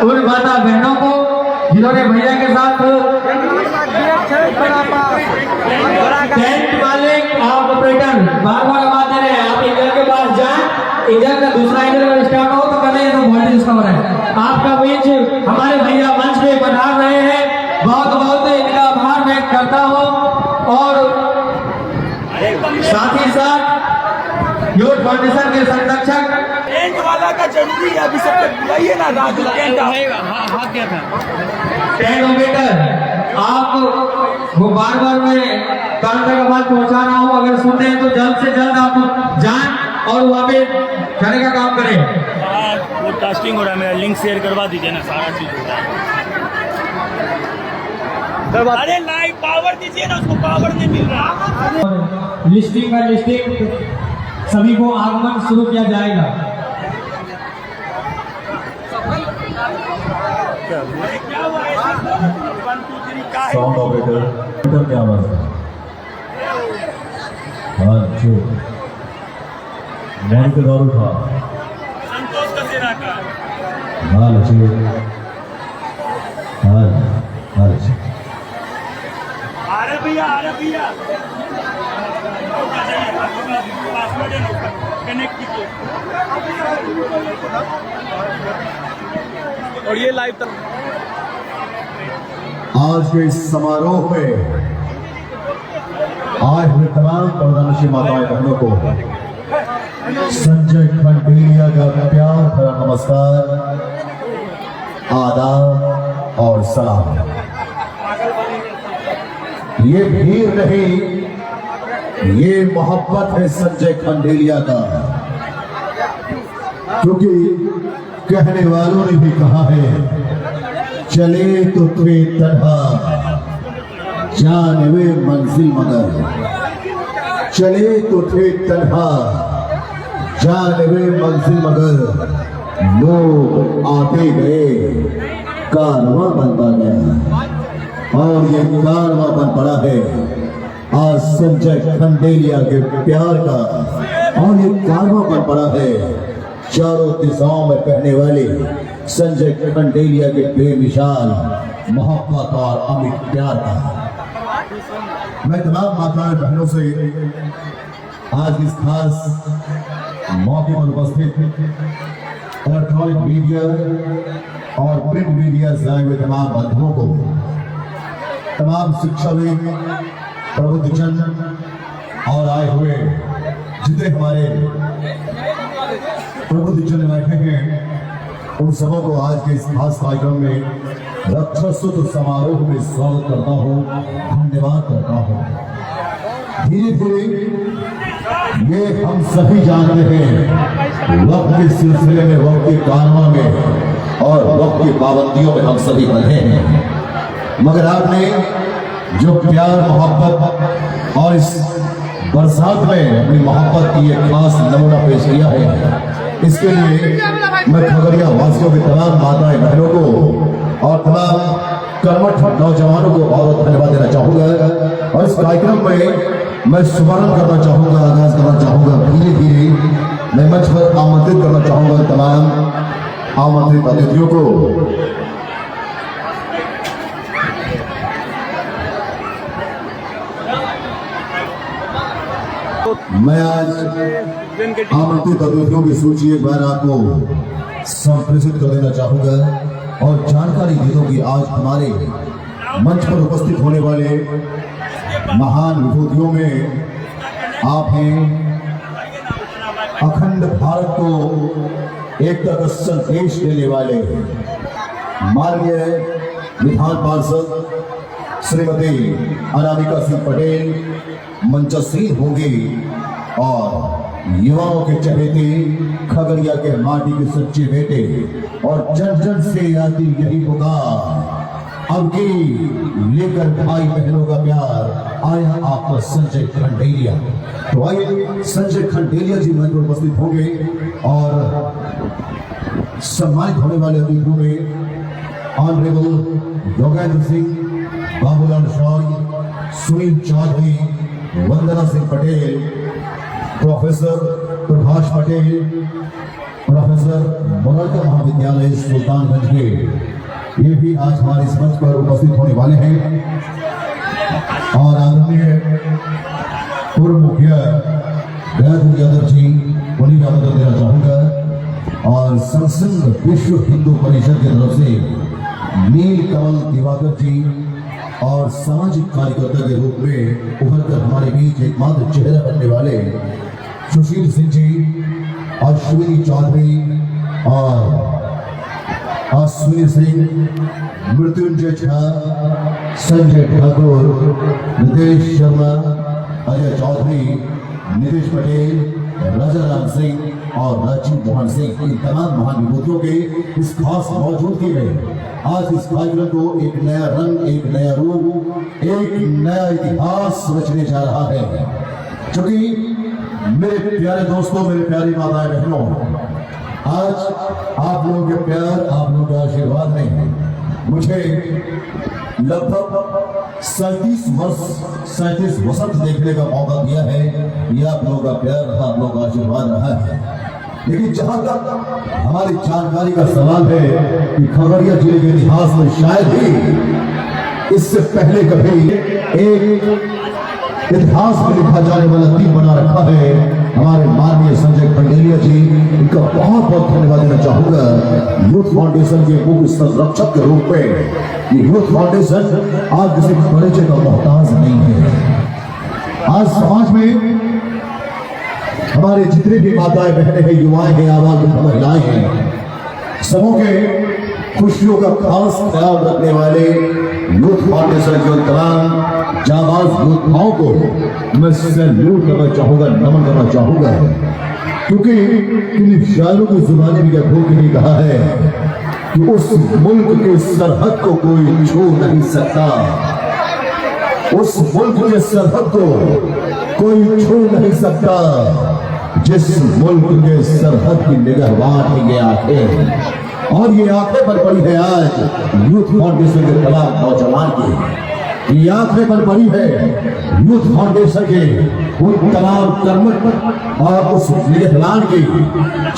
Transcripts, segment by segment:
उन माता बहनों को जिन्होंने भैया के साथ टेंट मालिक आप ऑपरेटर बार बार आवाज दे रहे हैं, आप इंजन के पास जाए, इंजन का दूसरा इंजन स्टार्ट हो तो करें तो वोल्टेज कम है। आपका बीच हमारे भैया मंच पे पधार रहे हैं, बहुत बहुत इनका आभार व्यक्त करता हूँ। और साथ ही साथ यूथ फाउंडेशन के संरक्षक टेंट वाला का जरूरी है, अभी सब बुलाइए ना राजू टेंट क्या था टेंट ऑपरेटर आप वो बार बार मैं कान तक आवाज पहुंचा रहा हूँ, अगर सुनते हैं तो जल्द से जल्द आप जाएं और वहाँ पे जाने का काम करें। वो कास्टिंग हो रहा है, मेरा लिंक शेयर करवा दीजिए ना, सारा चीज हो रहा है। अरे लाइव पावर दीजिए ना, उसको पावर नहीं मिल रहा। लिस्टिंग का लिस्टिंग सभी को आगमन शुरू किया जाएगा। साउंड ऑपरेटर क्या आवाज है? मौन के दौर उठा संतोष का सेना का अरे भैया कनेक्ट कीजिए और ये लाइव तक। आज के इस समारोह में आए हुए तमाम प्रधानशी माताएं बहनों को संजय खंडेलिया का प्यार भरा नमस्कार, आदाब और सलाम। ये भीड़ नहीं, ये मोहब्बत है संजय खंडेलिया का, क्योंकि कहने वालों ने भी कहा है, चले तो तुम्हें तन्हा जाने वे मंजिल मगर, चले तो थे तन्हा जाने वे मंजिल मगर, लोग आते गए कारवां बनता गया। और ये कारवां बन पड़ा है आज संजय खंडेलिया के प्यार का, और ये कारवां बन पड़ा है चारों दिशाओं में कहने वाले संजय खंडेलिया के बेमिसाल मोहब्बत और अमिट प्यार का। मैं तमाम माताएं बहनों से आज इस खास मौके पर उपस्थित इलेक्ट्रॉनिक मीडिया और प्रिंट मीडिया से आए हुए तमाम बंधुओं को, तमाम शिक्षाविद, प्रबुद्धजन और आए हुए जितने हमारे प्रबुद्धजन बैठे हैं, उन सबों को आज के इस खास कार्यक्रम में रक्षासूत्र समारोह में स्वागत करता हूँ, धन्यवाद करता हूँ। धीरे धीरे ये हम सभी जानते हैं, वक्त के सिलसिले में, वक्त के कारवां में और वक्त की पाबंदियों में हम सभी बंधे हैं, मगर आपने जो प्यार मोहब्बत और इस बरसात में अपनी मोहब्बत की एक खास नमूना पेश किया है, इसके लिए मैं खगड़िया वासियों के तमाम माताएं बहनों को और तमाम कर्मठ नौजवानों को बहुत धन्यवाद देना चाहूंगा। और इस कार्यक्रम में मैं शुभारंभ करना चाहूंगा, आगाज करना चाहूंगा। धीरे धीरे मैं मंच पर आमंत्रित करना चाहूंगा तमाम आमंत्रित अतिथियों को। मैं आज आमंत्रित अतिथियों की सूची एक बार आपको संप्रेषित कर देना चाहूंगा और जानकारी दे दूं कि आज हमारे मंच पर उपस्थित होने वाले महान विभूतियों में आप हैं अखंड भारत को एकता का संदेश देने वाले माननीय विधान पार्षद श्रीमती अनामिका सिंह पटेल मंचस्वी होंगे और युवाओं के चहेते, खगड़िया के माटी के सच्चे बेटे और जन जन से आती यही पुकार, अब की लेकर भाई बहनों का प्यार आया आपका संजय खंडेलिया। तो आइए संजय खंडेलिया जी मंच पर उपस्थित होंगे और सम्मानित होने वाले अतिथियों में ऑनरेबल योगेंद्र सिंह, बाबूलाल शौर्य, सुनील चौधरी, वंदना सिंह पटेल, प्रोफेसर प्रभाष पटेल, प्रोफेसर मोरारका महाविद्यालय सुल्तानगंज के ये भी आज हमारे इस मंच पर उपस्थित होने वाले हैं और आदरणीय पूर्व मुखिया दयानंद यादव जी उन्हीं का मदद देना चाहूंगा और संसद विश्व हिंदू परिषद की तरफ से नील कमल दिवाकर जी और सामाजिक कार्यकर्ता के रूप में उभर कर हमारे बीच एकमात्र चेहरा बनने वाले सुशील सिंह जी, अश्विनी चौधरी और अश्विनी सिंह, मृत्युंजय झा, संजय ठाकुर, नितेश शर्मा, अजय चौधरी, नीतीश पटेल, राजा राम सिंह और राजीव मोहन सिंह, इन तमाम महान विभूतियों के इस खास मौजूदगी में आज इस कार्यक्रम को एक नया रंग, एक नया रूप, एक नया इतिहास रचने जा रहा है। क्योंकि मेरे प्यारे दोस्तों, मेरे प्यारी माताएं बहनों, आज आप लोगों के प्यार, आप लोगों के आशीर्वाद ने मुझे लगभग 37 वसंत देखने का मौका दिया है। यह आप लोगों का प्यार रहा, आप लोगों का आशीर्वाद रहा है। लेकिन जहां तक हमारी जानकारी का सवाल है कि खगड़िया जिले के इतिहास में शायद ही इससे पहले कभी एक इतिहास में लिखा जाने वाला टीम बना रखा है हमारे माननीय संजय खंडेलिया जी। इनका बहुत बहुत धन्यवाद देना चाहूंगा। यूथ फाउंडेशन के मुख्य संरक्षक के रूप में ये यूथ फाउंडेशन आज किसी परिचय का मोहताज नहीं है। आज समाज में हमारे जितने भी माताएं बहनें हैं, युवाएं हैं, आवाज महिलाएं हैं, सबों के खुशियों का खास ख्याल रखने वाले यूथ फाउंडेशन के तमाम जाबाज योद्धाओं को मैं सैल्यूट करना चाहूंगा, नमन करना चाहूंगा। क्योंकि इन शायरों की जुबानी भी भूल के लिए कहा है कि उस मुल्क के सरहद को कोई छू नहीं सकता, उस मुल्क के सरहद को कोई छू नहीं सकता जिस मुल्क के सरहद की निगहबान है ये आंखें। और ये आंखें पर पड़ी है आज यूथ फाउंडेशन के तमाम नौजवान की, ये आंखें पर पड़ी है यूथ फाउंडेशन के उन तमाम कर्मठ और उस निगहबान की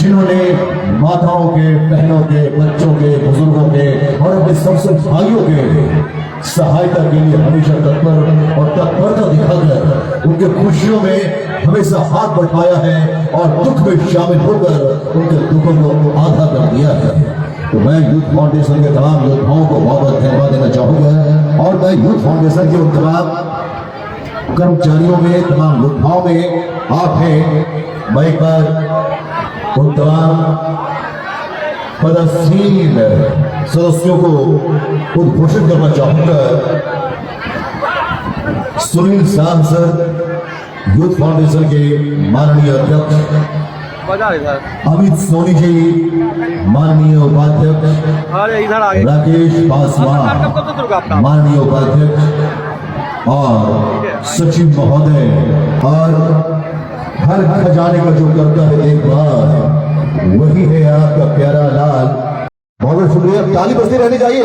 जिन्होंने माताओं के, बहनों के, बच्चों के, बुजुर्गों के और अपने सबसे भाइयों के सहायता के लिए हमेशा तत्पर और तत्परता दिखाकर उनके खुशियों में हमेशा हाथ बढ़ाया है और दुख में शामिल होकर उनके दुखों को आधा कर दिया है। तो मैं यूथ फाउंडेशन के तमाम योद्धाओं को बहुत बहुत धन्यवाद देना चाहूंगा और मैं यूथ फाउंडेशन के उन तमाम कर्मचारियों में, तमाम योद्धाओं में आप हैं, मैं एक बार उन तमाम पदस्थीन सदस्यों को उद्घोषित करना चाहूंगा। Sunil Shah sir, youth foundation के माननीय अध्यक्ष, अमित सोनी जी माननीय उपाध्यक्ष, राकेश पासवान माननीय उपाध्यक्ष और सचिव महोदय और हर खजाने का जो करता है देखभाल वही है आपका प्यारा लाल। बहुत शुक्रिया, ताली बजती रहनी चाहिए।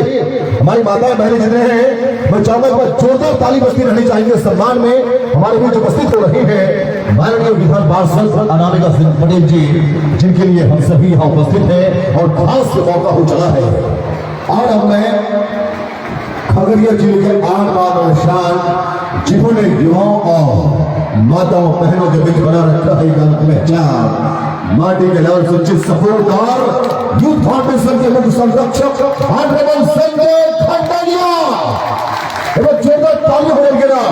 हमारी माताएं बहनें जितने हैं मैं चाहूंगा एक बार जोरदार ताली बजती रहनी चाहिए सम्मान में हमारे बीच उपस्थित हो रही है माननीय विधान पार्षद अनामिका सिंह पटेल जी, जिनके लिए हम सभी यहाँ उपस्थित हैं और खास मौका हो चला है। और अब मैं खगड़िया जिले के आन बान और शान जिन्होंने युवाओं और माताओं बहनों के बीच बना रखा है पहचान, माटी के लेवल सच्चित सपोर्ट और यूथ फाउंडेशन के मुख्य संरक्षक ऑनरेबल संजय खंडेलिया। जोरदार तालियों हो गिरा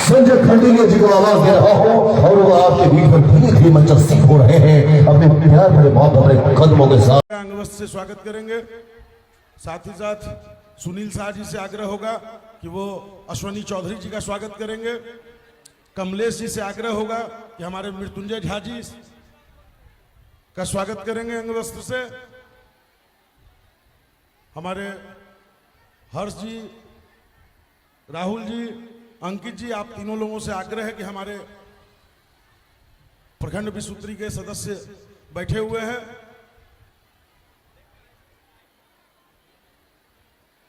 संजय खंडेलिया जी को आवाज दे रहा हूं और वो आपके बीच में धीरे धीरे मंचस्थ हो रहे हैं अपने प्यार भरे बहुत अपने कदमों के साथ अंगवस्त से स्वागत करेंगे। साथ ही साथ सुनील शाह जी से आग्रह होगा कि वो अश्विनी चौधरी जी का स्वागत करेंगे। कमलेश जी से आग्रह होगा कि हमारे मृत्युंजय झा जी का स्वागत करेंगे अंगवस्त्र से। हमारे हर्ष जी, राहुल जी, अंकित जी, आप तीनों लोगों से आग्रह है कि हमारे प्रखंड विसूत्री के सदस्य बैठे हुए हैं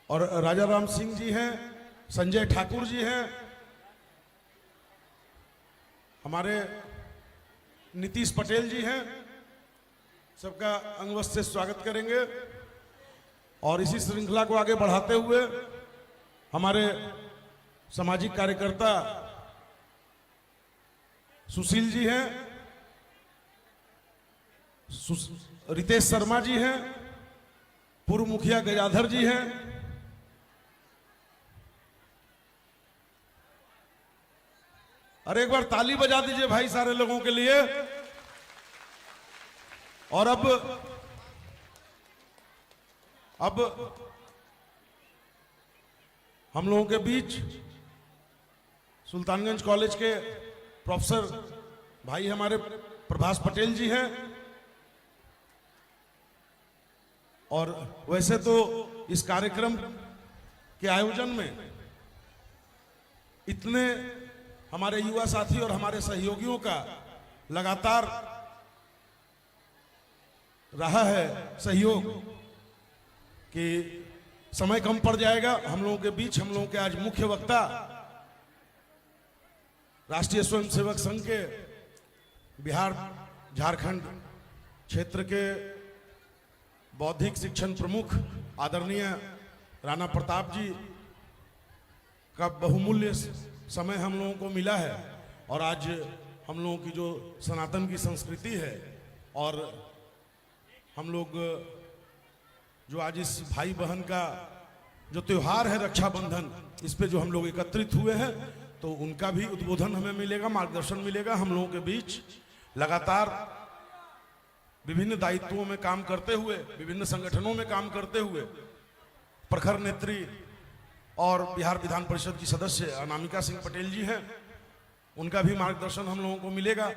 और राजा राम सिंह जी हैं, संजय ठाकुर जी हैं, हमारे नीतीश पटेल जी हैं, सबका अंगवश से स्वागत करेंगे और इसी श्रृंखला को आगे बढ़ाते हुए हमारे सामाजिक कार्यकर्ता सुशील जी हैं, रितेश शर्मा जी हैं, पूर्व मुखिया गजाधर जी हैं, और एक बार ताली बजा दीजिए भाई सारे लोगों के लिए। और अब हम लोगों के बीच सुल्तानगंज कॉलेज के प्रोफेसर भाई हमारे प्रभास पटेल जी हैं। और वैसे तो इस कार्यक्रम के आयोजन में इतने हमारे युवा साथी और हमारे सहयोगियों का लगातार रहा है सहयोग कि समय कम पड़ जाएगा। हम लोगों के बीच हम लोगों के आज मुख्य वक्ता राष्ट्रीय स्वयंसेवक संघ के बिहार झारखंड क्षेत्र के बौद्धिक शिक्षण प्रमुख आदरणीय राणा प्रताप जी का बहुमूल्य समय हम लोगों को मिला है। और आज हम लोगों की जो सनातन की संस्कृति है और हम लोग जो आज इस भाई बहन का जो त्योहार है रक्षाबंधन, इस पे जो हम लोग एकत्रित हुए हैं, तो उनका भी उद्बोधन हमें मिलेगा, मार्गदर्शन मिलेगा। हम लोगों के बीच लगातार विभिन्न दायित्वों में काम करते हुए, विभिन्न संगठनों में काम करते हुए प्रखर नेत्री और बिहार विधान परिषद की सदस्य अनामिका सिंह पटेल जी हैं, उनका भी मार्गदर्शन हम लोगों को मिलेगा।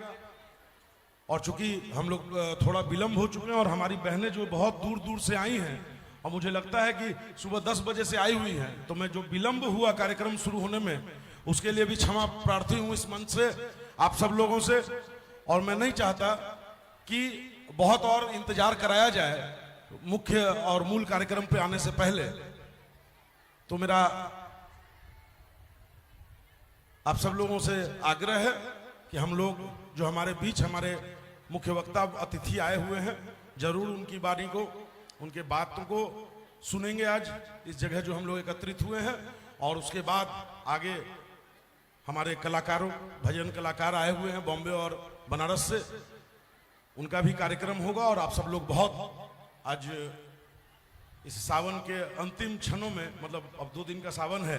और चूंकि हम लोग थोड़ा विलंब हो चुके हैं और हमारी बहनें जो बहुत दूर दूर से आई हैं और मुझे लगता है कि सुबह 10 बजे से आई हुई हैं, तो मैं जो विलंब हुआ कार्यक्रम शुरू होने में उसके लिए भी क्षमा प्रार्थी हूं इस मंच से, आप सब लोगों से। और मैं नहीं चाहता कि बहुत और इंतजार कराया जाए मुख्य और मूल कार्यक्रम पे आने से पहले। तो मेरा आप सब लोगों से आग्रह है कि हम लोग जो हमारे बीच हमारे मुख्य वक्ता अतिथि आए हुए हैं, जरूर उनकी वाणी को, उनके बातों को सुनेंगे आज इस जगह जो हम लोग एकत्रित हुए हैं। और उसके बाद आगे हमारे कलाकारों, भजन कलाकार आए हुए हैं बॉम्बे और बनारस से, उनका भी कार्यक्रम होगा। और आप सब लोग बहुत आज इस सावन के अंतिम क्षणों में, मतलब अब 2 दिन का सावन है,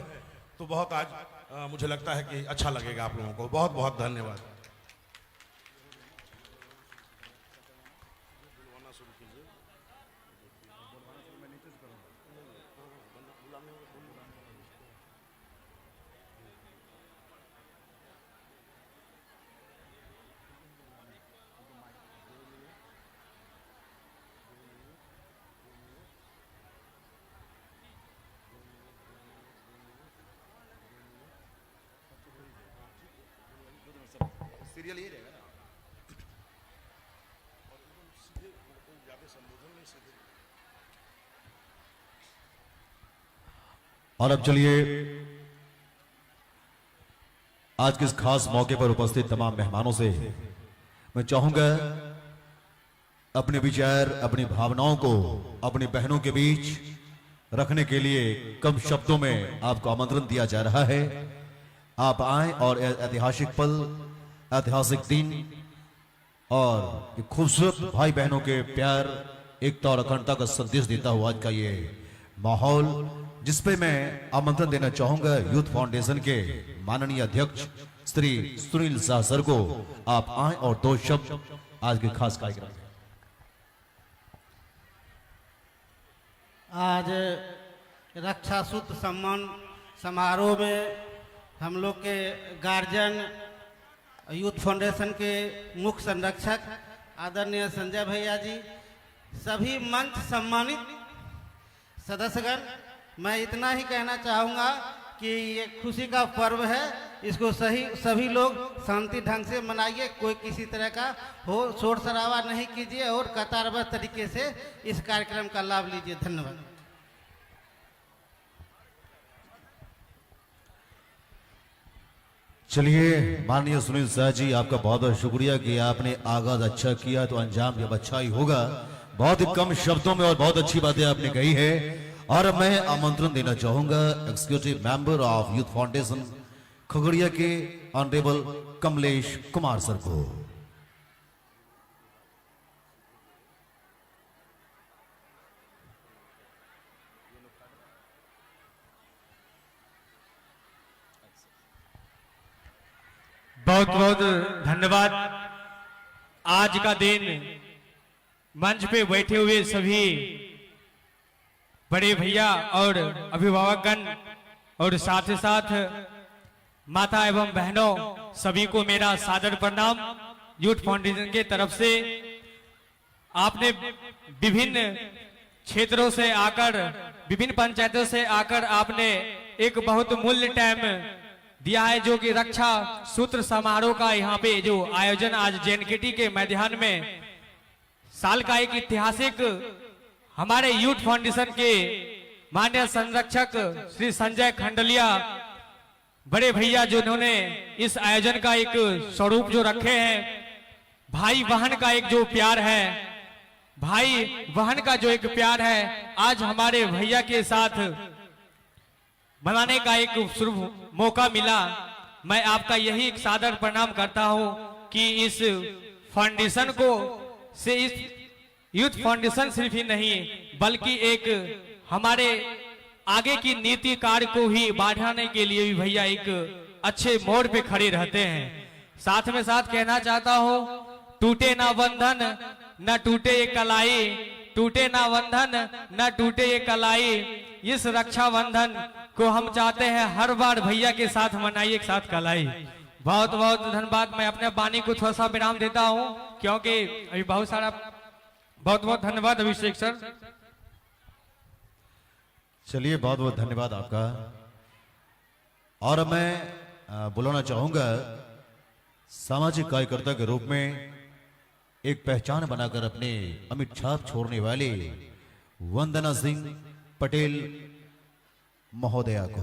तो बहुत आज मुझे लगता है कि अच्छा लगेगा आप लोगों को। बहुत बहुत धन्यवाद। सीरियल ये रहेगा ना। और अब चलिए आज के इस खास मौके पर उपस्थित तमाम मेहमानों से मैं चाहूंगा अपने विचार, अपनी भावनाओं को अपनी बहनों के बीच रखने के लिए कम शब्दों में आपको आमंत्रण दिया जा रहा है। आप आए और ऐतिहासिक पल, ऐतिहासिक दिन और खूबसूरत भाई बहनों के प्यार, एकता और अखंडता का संदेश देता हुआ आज का ये माहौल, जिसपे मैं आमंत्रण देना चाहूंगा यूथ फाउंडेशन के माननीय अध्यक्ष श्री सुनील शाह सर को। आप आए और 2 शब्द आज के खास कार्यक्रम में। आज रक्षा सूत्र सम्मान समारोह में हम लोग के गार्जियन, यूथ फाउंडेशन के मुख्य संरक्षक आदरणीय संजय भैया जी, सभी मंच सम्मानित सदस्यगण, मैं इतना ही कहना चाहूँगा कि ये खुशी का पर्व है, इसको सभी लोग शांति ढंग से मनाइए, कोई किसी तरह का हो शोर शराबा नहीं कीजिए और कतारबद्ध तरीके से इस कार्यक्रम का लाभ लीजिए। धन्यवाद। चलिए माननीय सुनील शाह जी, आपका बहुत बहुत शुक्रिया कि आपने आगाज अच्छा किया तो अंजाम जब अच्छा ही होगा। बहुत ही कम शब्दों में और बहुत अच्छी बातें आपने कही है। और मैं आमंत्रण देना चाहूंगा executive member of youth foundation Khagaria के ऑनरेबल कमलेश कुमार सर को। बहुत बहुत धन्यवाद। आज का दिन मंच पे बैठे हुए सभी बड़े भैया और अभिभावकगण और साथ ही साथ माता एवं बहनों सभी को मेरा सादर प्रणाम। यूथ फाउंडेशन के तरफ से आपने विभिन्न क्षेत्रों से आकर, विभिन्न पंचायतों से आकर आपने एक बहुत मूल्य टाइम दिया है, जो कि रक्षा सूत्र समारोह का यहाँ पे जो आयोजन आज जेएनकेटी के मैदान में साल का एक ऐतिहासिक हमारे यूथ फाउंडेशन के माननीय संरक्षक श्री संजय खंडलिया बड़े भैया जिन्होंने इस आयोजन का एक स्वरूप जो रखे हैं, भाई बहन का एक जो प्यार है, भाई बहन का जो एक प्यार है, आज हमारे भैया के साथ मनाने का एक शुभ मौका मिला। मैं आपका यही एक सादर प्रणाम करता हूं कि इस फाउंडेशन को से इस यूथ फाउंडेशन सिर्फ ही नहीं बल्कि एक हमारे आगे की नीति कार्य को भी बढ़ाने के लिए भी भैया एक अच्छे मोड़ पे खड़े रहते हैं। साथ में साथ कहना चाहता हूं, टूटे ना बंधन न टूटे ये कलाई, टूटे ना बंधन न टूटे ये कलाई। इस रक्षाबंधन को हम चाहते हैं हर बार भैया के साथ मनाइए, एक साथ कलाई। बहुत बहुत धन्यवाद। मैं अपने वाणी को थोड़ा सा विराम देता हूं क्योंकि अभी बहुत सारा, बहुत बहुत धन्यवाद अभिषेक सर। चलिए बहुत बहुत धन्यवाद आपका। और मैं बुलाना चाहूंगा सामाजिक कार्यकर्ता के रूप में एक पहचान बनाकर अपने अमिट छाप छोड़ने वाले वंदना सिंह पटेल महोदया को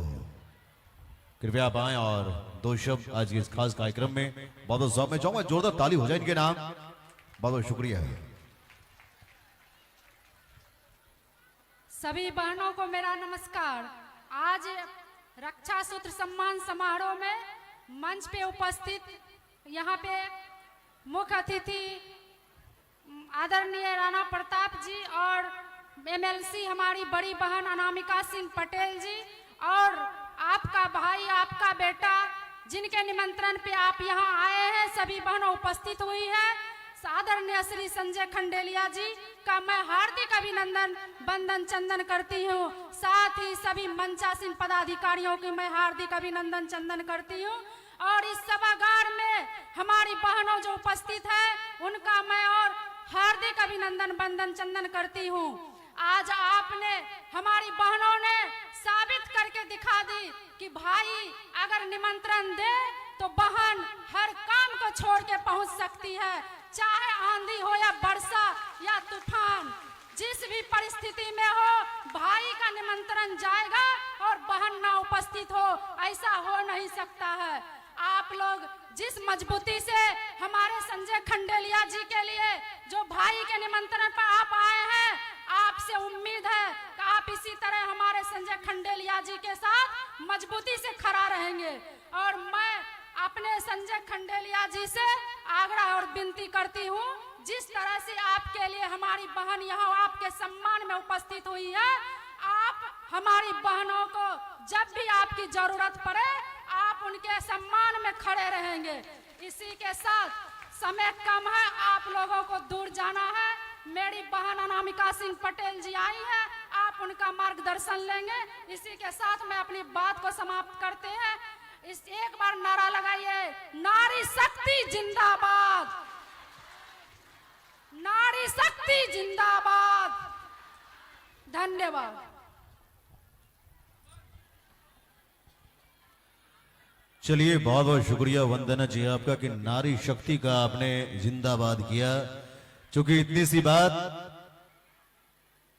कृपया आप आए और दो शब्द आज के इस खास कार्यक्रम में बहुत बहुत मैं चाहूंगा जोरदार ताली हो जाए इनके नाम। बहुत बहुत शुक्रिया है। सभी बहनों को मेरा नमस्कार। आज रक्षा सूत्र सम्मान समारोह में मंच पे उपस्थित यहाँ पे मुख्य अतिथि आदरणीय राणा प्रताप जी और एमएलसी हमारी बड़ी बहन अनामिका सिंह पटेल जी और आपका भाई, आपका बेटा, जिनके निमंत्रण पे आप यहाँ आए हैं, सभी बहनों उपस्थित हुई है। आदरणीय श्री संजय खंडेलिया जी का मैं हार्दिक अभिनंदन वंदन चंदन करती हूँ। साथ ही सभी मंचासीन पदाधिकारियों की मैं हार्दिक अभिनंदन चंदन करती हूँ। और इस सभागार में हमारी बहनों जो उपस्थित है उनका मैं और हार्दिक अभिनंदन वंदन चंदन करती हूँ। आज आपने, हमारी बहनों ने साबित करके दिखा दी कि भाई अगर निमंत्रण दे तो बहन हर काम को छोड़ के पहुंच सकती है, चाहे आंधी हो या वर्षा या तूफान, जिस भी परिस्थिति में हो भाई का निमंत्रण जाएगा और बहन ना उपस्थित हो, ऐसा हो नहीं सकता है। आप लोग जिस मजबूती से हमारे संजय खंडेलिया जी के लिए जो भाई के निमंत्रण पर आप आए हैं, आपसे उम्मीद है कि आप इसी तरह हमारे संजय खंडेलिया जी के साथ मजबूती से खड़ा रहेंगे। और मैं अपने संजय खंडेलिया जी से आग्रह और विनती करती हूँ, जिस तरह से आपके लिए हमारी बहन यहाँ आपके सम्मान में उपस्थित हुई है, आप हमारी बहनों को जब भी आपकी जरूरत पड़े आप उनके सम्मान में खड़े रहेंगे। इसी के साथ समय कम है, आप लोगों को दूर जाना है। मेरी बहन अनामिका सिंह पटेल जी आई हैं, आप उनका मार्गदर्शन लेंगे। इसी के साथ मैं अपनी बात को समाप्त करते हैं। इस एक बार नारा लगाइए, नारी शक्ति जिंदाबाद, नारी शक्ति जिंदाबाद। धन्यवाद। चलिए बहुत बहुत शुक्रिया वंदना जी आपका कि नारी शक्ति का आपने जिंदाबाद किया। क्योंकि इतनी सी बात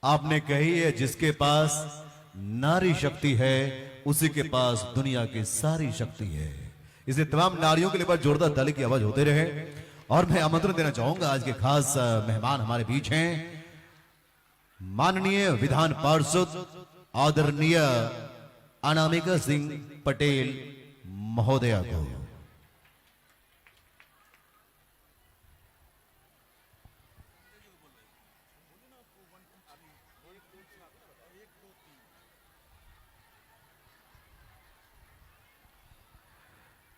आपने कही है, जिसके पास नारी शक्ति है उसी के पास दुनिया की सारी शक्ति है। इसलिए तमाम नारियों के लिए बार जोरदार ताली की आवाज होते रहे। और मैं आमंत्रण देना चाहूंगा, आज के खास मेहमान हमारे बीच हैं माननीय विधान पार्षद आदरणीय अनामिका सिंह पटेल महोदया को।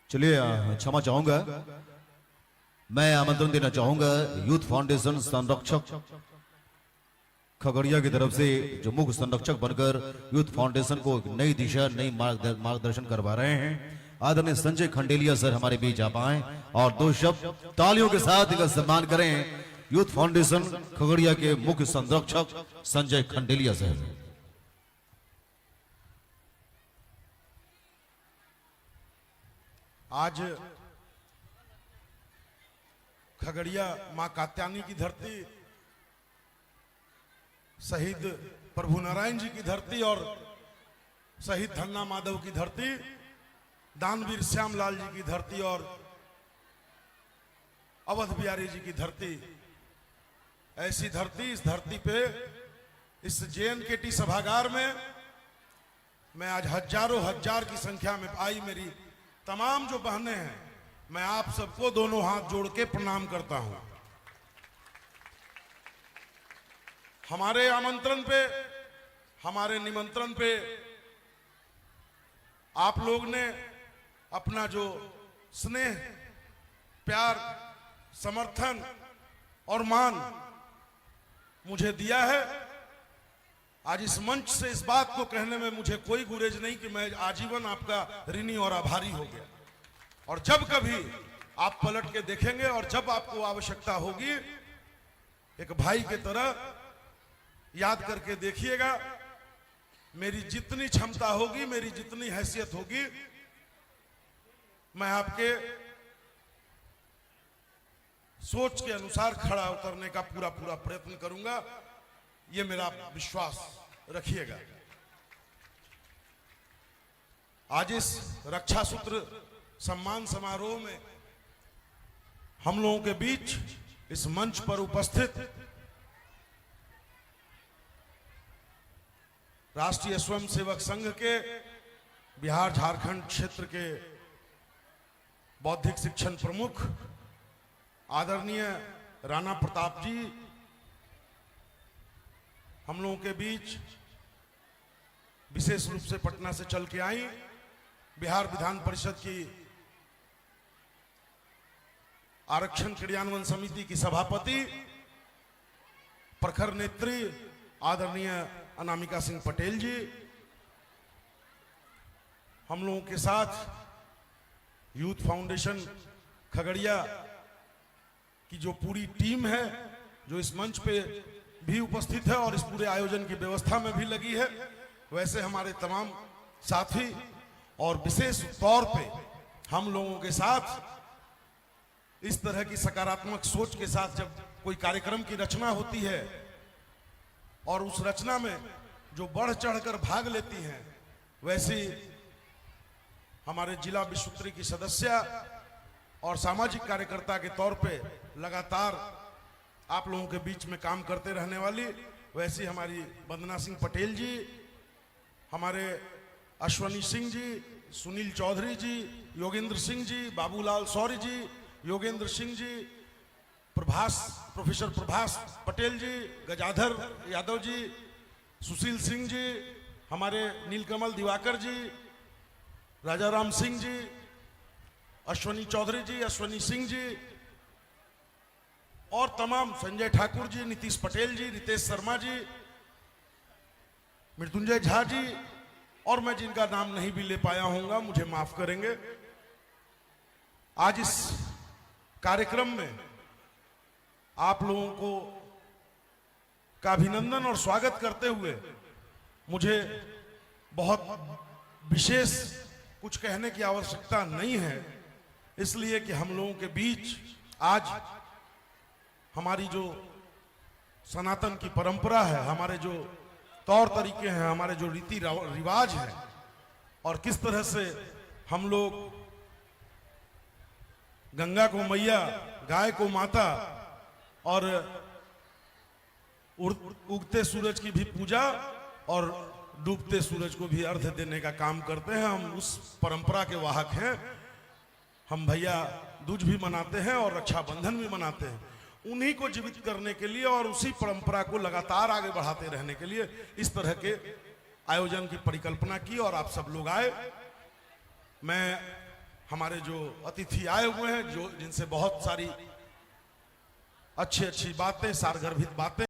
चलिए क्षमा चाहूंगा, मैं आमंत्रण देना चाहूंगा यूथ फाउंडेशन संरक्षक खगड़िया की तरफ से, जो मुख्य संरक्षक बनकर यूथ फाउंडेशन को एक नई दिशा, नई मार्गदर्शन करवा रहे हैं, आदरणीय संजय खंडेलिया सर हमारे बीच आ पाए और दो शब्द तालियों के साथ इनका सम्मान करें। यूथ फाउंडेशन खगड़िया के मुख्य संरक्षक संजय खंडेलिया सर। आज खगड़िया मां कात्यायनी की धरती, शहीद प्रभु नारायण जी की धरती और शहीद धन्ना माधव की धरती, दानवीर श्यामलाल जी की धरती और अवध बिहारी जी की धरती, ऐसी धरती, इस धरती पे इस JNKT सभागार में मैं आज हजारों हजार की संख्या में आई मेरी तमाम जो बहनें हैं, मैं आप सबको दोनों हाथ जोड़ के प्रणाम करता हूं। हमारे आमंत्रण पे, हमारे निमंत्रण पे आप लोग ने अपना जो स्नेह, प्यार, समर्थन और मान मुझे दिया है। आज इस मंच से इस बात को कहने में मुझे कोई गुरेज नहीं कि मैं आजीवन आपका ऋणी और आभारी हो गया। और जब कभी आप पलट के देखेंगे और जब आपको आवश्यकता होगी, एक भाई की तरह याद करके देखिएगा। मेरी जितनी क्षमता होगी, मेरी जितनी हैसियत होगी, मैं आपके सोच के अनुसार खड़ा उतरने का पूरा प्रयत्न करूंगा, ये मेरा विश्वास रखिएगा। आज इस रक्षा सूत्र सम्मान समारोह में हम लोगों के बीच इस मंच पर उपस्थित राष्ट्रीय स्वयंसेवक संघ के बिहार झारखंड क्षेत्र के बौद्धिक शिक्षण प्रमुख आदरणीय राणा प्रताप जी हम लोगों के बीच विशेष रूप से पटना से चल के आई, बिहार विधान परिषद की आरक्षण क्रियान्वयन समिति की सभापति, प्रखर नेत्री आदरणीय अनामिका सिंह पटेल जी, हम लोगों के साथ यूथ फाउंडेशन खगड़िया की जो पूरी टीम है, जो इस मंच पे भी उपस्थित है और इस पूरे आयोजन की व्यवस्था में भी लगी है। वैसे हमारे तमाम साथी और विशेष तौर पे हम लोगों के साथ इस तरह की सकारात्मक सोच के साथ जब कोई कार्यक्रम की रचना होती है और उस रचना में जो बढ़ चढ़कर भाग लेती हैं, वैसी हमारे जिला विश्वोत्तरी की सदस्य और सामाजिक कार्यकर्ता के तौर पे लगातार आप लोगों के बीच में काम करते रहने वाली वैसी हमारी वंदना सिंह पटेल जी, हमारे अश्वनी सिंह जी, सुनील चौधरी जी, योगेंद्र सिंह जी, बाबूलाल सौरी जी, योगेंद्र सिंह जी, प्रोफेसर प्रभास पटेल जी, गजाधर यादव जी, सुशील सिंह जी, हमारे नीलकमल दिवाकर जी, राजाराम सिंह जी, अश्वनी चौधरी जी, अश्वनी सिंह जी और तमाम संजय ठाकुर जी, नीतीश पटेल जी, रितेश शर्मा जी, मृत्युंजय झा जी और मैं जिनका नाम नहीं भी ले पाया होऊंगा मुझे माफ करेंगे। आज इस कार्यक्रम में आप लोगों को का अभिनंदन और स्वागत करते हुए मुझे बहुत विशेष कुछ कहने की आवश्यकता नहीं है, इसलिए कि हम लोगों के बीच आज हमारी जो सनातन की परंपरा है, हमारे जो तौर तरीके हैं, हमारे जो रीति रिवाज हैं और किस तरह से हम लोग गंगा को मैया, गाय को माता और उगते सूरज की भी पूजा और डूबते सूरज को भी अर्घ देने का काम करते हैं। हम उस परंपरा के वाहक हैं। हम भैया दूज भी मनाते हैं और रक्षाबंधन भी मनाते हैं। उन्हीं को जीवित करने के लिए और उसी परंपरा को लगातार आगे बढ़ाते रहने के लिए इस तरह के आयोजन की परिकल्पना की और आप सब लोग आए। मैं हमारे जो अतिथि आए हुए हैं, जो जिनसे बहुत सारी अच्छी अच्छी बातें, सारगर्भित बातें